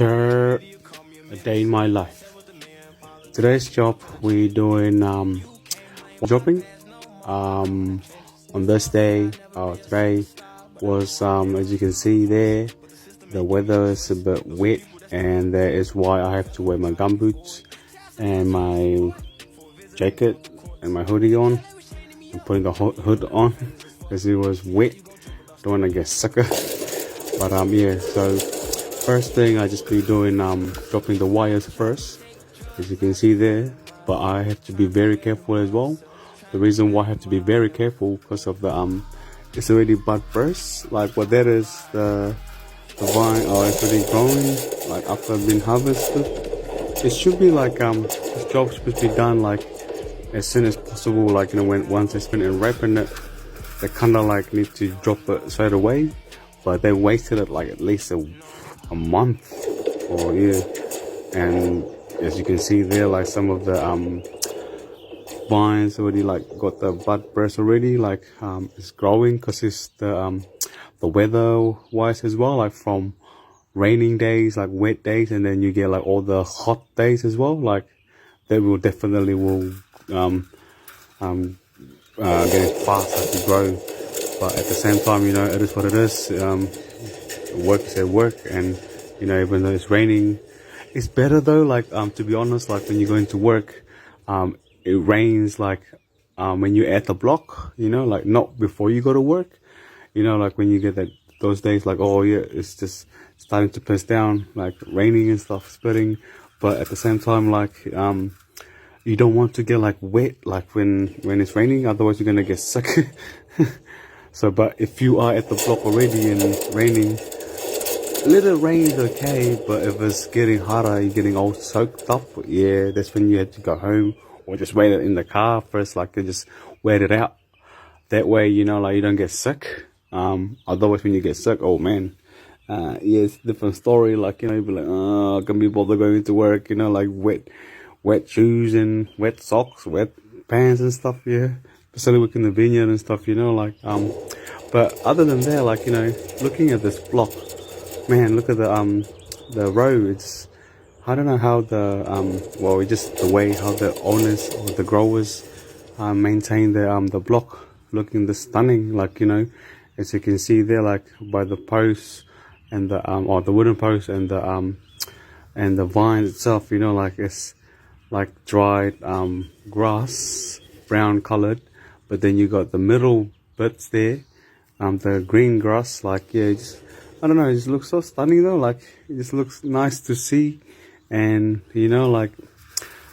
A day in my life. Today's job we doing dropping. On this day, today was as you can see there, the weather is a bit wet, and that is why I have to wear my gumboots and my jacket and my hoodie on. I'm putting the hood on because it was wet. Don't want to get sucker. But yeah, so first thing I just be doing dropping the wires first, as you can see there. But I have to be very careful as well. The reason why I have to be very careful because of the it's already bud burst. Like what that is, the vine it's already growing. Like after being harvested, it should be like this job should be done like as soon as possible. Like when once it's been wrapping it, they kind of like need to drop it straight away. But they wasted it like at least a month or yeah. And as you can see there, like some of the vines already like got the bud burst already, like it's growing because it's the weather wise as well, like from raining days, like wet days, and then you get like all the hot days as well. Like that will definitely getting faster to grow. But at the same time, it is what it is. Work is at work, and even though it's raining, it's better though. Like to be honest, like when you go into work, it rains like when you're at the block. Like not before you go to work. Like when you get those days, like oh yeah, it's just starting to piss down, like raining and stuff, spitting. But at the same time, like you don't want to get like wet, like when it's raining. Otherwise, you're gonna get sick. So, but if you are at the block already and it's raining, little rain is okay, but if it's getting harder, you're getting all soaked up, yeah, that's when you have to go home or just wait it in the car first, like you just wait it out. That way, like you don't get sick. Otherwise when you get sick, oh man, yeah, it's a different story. Like, you'll be like, oh, I can't be bothered going to work, like wet shoes and wet socks, wet pants and stuff, yeah. Especially working in the vineyard and stuff, but other than that, like, looking at this block, man, look at the row. It's, I don't know how it's just the way how the owners or the growers maintain the block, looking this stunning, like, as you can see there, like by the posts and the wooden posts and the vine itself, like it's like dried grass, brown colored. But then you got the middle bits there, the green grass, like, yeah, I don't know, it just looks so stunning though, like, it just looks nice to see. And, like,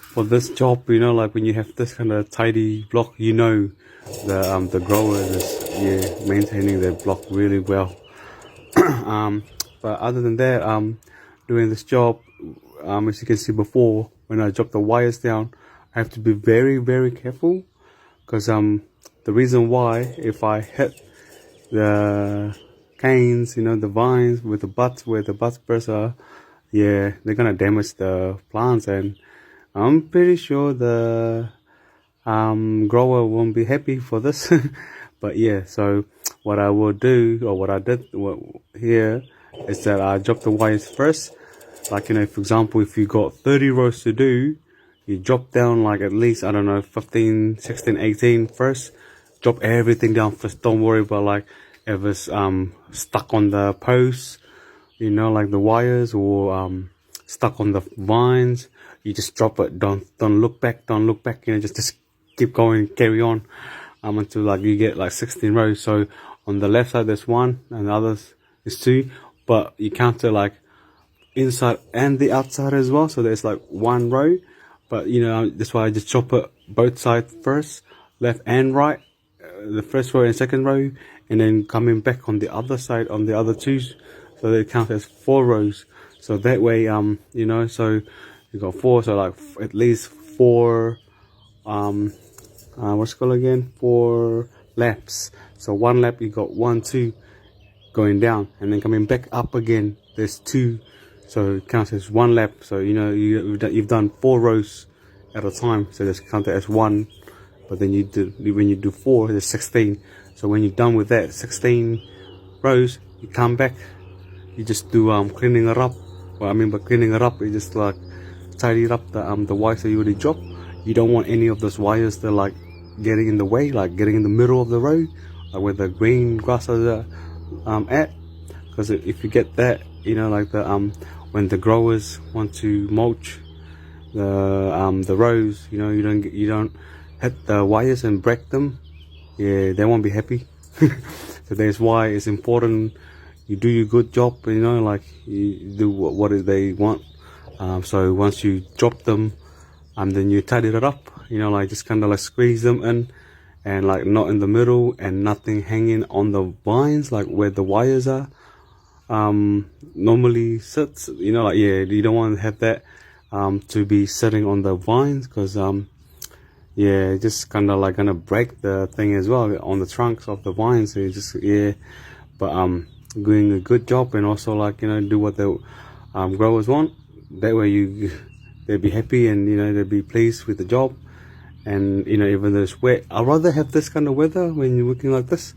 for this job, like, when you have this kind of tidy block, the grower is, yeah, maintaining their block really well. But other than that, doing this job, as you can see before, when I drop the wires down, I have to be very, very careful. Because the reason why, if I hit the canes, the vines with the butts, where the butts burst are, yeah, they're gonna damage the plants, and I'm pretty sure the grower won't be happy for this. But yeah, so what I will do, or what I did here, is that I drop the wires first. Like, for example, if you got 30 rows to do, you drop down like at least, I don't know, 15, 16, 18 first. Drop everything down first. Don't worry about like if it's stuck on the posts, like the wires, or stuck on the vines. You just drop it. Don't look back. Don't look back. Just keep going, carry on until like you get like 16 rows. So on the left side there's one, and the others is two. But you count it like inside and the outside as well. So there's like one row. But, that's why I just chop it both sides first, left and right, the first row and second row, and then coming back on the other side on the other two, so they count as 4 rows. So that way, so you got 4, so like at least 4, what's it called again? 4 laps. So one lap you got 1, 2 going down, and then coming back up again, there's 2. So it counts as 1 lap. So you've done 4 rows at a time. So just count it as 1. But then when you do 4, there's 16. So when you're done with that 16 rows, you come back. You just do cleaning it up, Well, I mean by cleaning it up, you just like tidy it up the wires that you already dropped. You don't want any of those wires that like getting in the way, like getting in the middle of the road, like where the green grasses are at. Because if you get that, you know, like the when the growers want to mulch the rows, you know, you don't hit the wires and break them. Yeah, they won't be happy. So that's why it's important you do your good job, you know, like you do what they want. So once you drop them, then you tidy it up, you know, like just kind of like squeeze them in, and like not in the middle, and nothing hanging on the vines, like where the wires are normally sits, you know, like yeah, you don't want to have that to be sitting on the vines, because yeah, just kind of like gonna break the thing as well on the trunks of the vines. So you just yeah, but doing a good job, and also like, you know, do what the growers want. That way they'll be happy, and you know, they'll be pleased with the job. And you know, even though it's wet, I'd rather have this kind of weather when you're working like this,